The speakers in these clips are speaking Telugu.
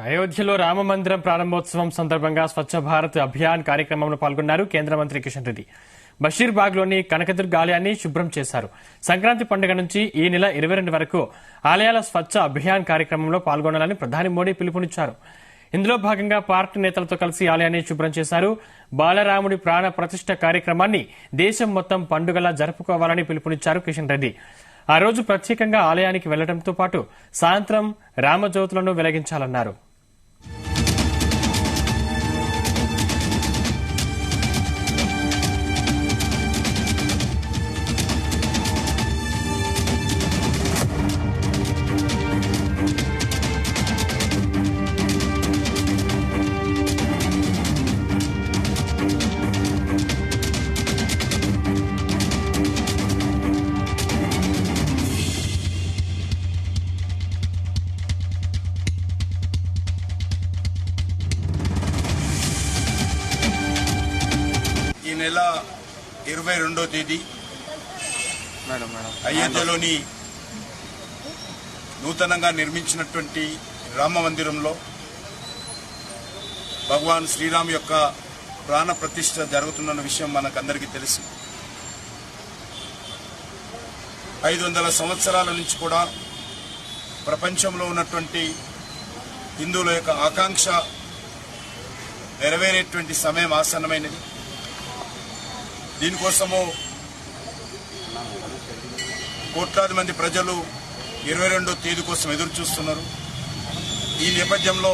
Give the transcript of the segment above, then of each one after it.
అయోధ్యలో రామ మందిరం ప్రారంభోత్సవం సందర్భంగా స్వచ్ఛ భారత్ అభియాన్ కార్యక్రమంలో పాల్గొన్నారు కేంద్ర మంత్రి కిషన్ రెడ్డి. బషీర్బాగ్లోని కనకదుర్గ ఆలయాన్ని శుభ్రం చేశారు. సంక్రాంతి పండుగ నుంచి ఈ నెల 22 వరకు ఆలయాల స్వచ్ఛ అభియాన్ కార్యక్రమంలో పాల్గొనాలని ప్రధాని మోడీ పిలుపునిచ్చారు. ఇందులో భాగంగా పార్టీ నేతలతో కలిసి ఆలయాన్ని శుభ్రం చేశారు. బాలరాముడి ప్రాణ ప్రతిష్ఠ కార్యక్రమాన్ని దేశం మొత్తం పండుగలా జరుపుకోవాలని పిలుపునిచ్చారు కిషన్ రెడ్డి. ఆ రోజు ప్రత్యేకంగా ఆలయానికి వెళ్లడంతో పాటు సాయంత్రం రామజ్యోతులను వెలిగించాలన్నారు. ఈ నెల 22వ తేదీ అయోధ్యలోని నూతనంగా నిర్మించినటువంటి రామ మందిరంలో భగవాన్ శ్రీరామ్ యొక్క ప్రాణ ప్రతిష్ఠ జరుగుతున్న విషయం మనకందరికీ తెలుసు. 500 సంవత్సరాల నుంచి కూడా ప్రపంచంలో ఉన్నటువంటి హిందువుల యొక్క ఆకాంక్ష నెరవేరేటువంటి సమయం ఆసన్నమైనది. దీనికోసము కోట్లాది మంది ప్రజలు 22వ తేదీ కోసం ఎదురు చూస్తున్నారు. ఈ నేపథ్యంలో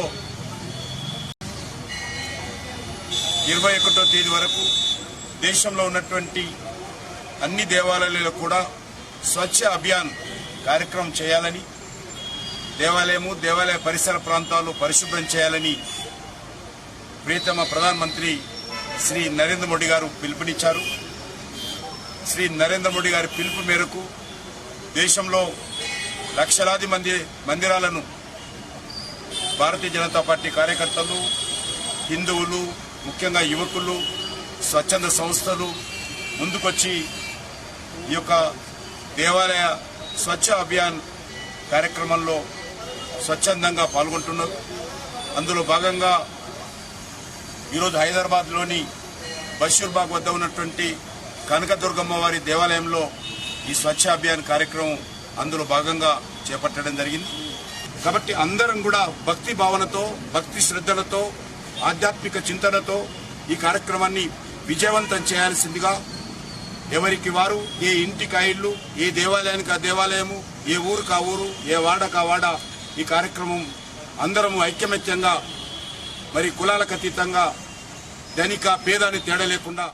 21వ తేదీ వరకు దేశంలో ఉన్నటువంటి అన్ని దేవాలయాలలో కూడా స్వచ్ఛ అభియాన్ కార్యక్రమం చేయాలని, దేవాలయ పరిసర ప్రాంతాలు పరిశుభ్రం చేయాలని ప్రియతమ ప్రధానమంత్రి శ్రీ నరేంద్ర మోడీ గారు పిలుపునిచ్చారు. శ్రీ నరేంద్ర మోడీ గారి పిలుపు మేరకు దేశంలో లక్షలాది మందిరాలను భారతీయ జనతా పార్టీ కార్యకర్తలు, హిందువులు, ముఖ్యంగా యువకులు, స్వచ్ఛంద సంస్థలు ముందుకొచ్చి ఈ యొక్క దేవాలయ స్వచ్ఛ అభియాన్ కార్యక్రమంలో స్వచ్ఛందంగా పాల్గొంటున్నారు. అందులో భాగంగా ఈరోజు హైదరాబాద్లోని బషీర్బాగ్ వద్ద ఉన్నటువంటి కనకదుర్గమ్మ వారి దేవాలయంలో ఈ స్వచ్ఛ అభియాన్ కార్యక్రమం అందులో భాగంగా చేపట్టడం జరిగింది. కాబట్టి అందరం కూడా భక్తి భావనతో, భక్తి శ్రద్ధలతో, ఆధ్యాత్మిక చింతనతో ఈ కార్యక్రమాన్ని విజయవంతం చేయాల్సిందిగా ఎవరికి వారు, ఏ ఇంటికి ఆ ఇల్లు, ఏ దేవాలయానికి ఆ దేవాలయము, ఏ ఊరుకు ఆ ఊరు, ఏ వాడకు ఆ వాడ ఈ కార్యక్రమం అందరము ఐక్యమత్యంగా, మరి కులాలకు అతీతంగా, ధనిక పేద అని తేడా లేకుండా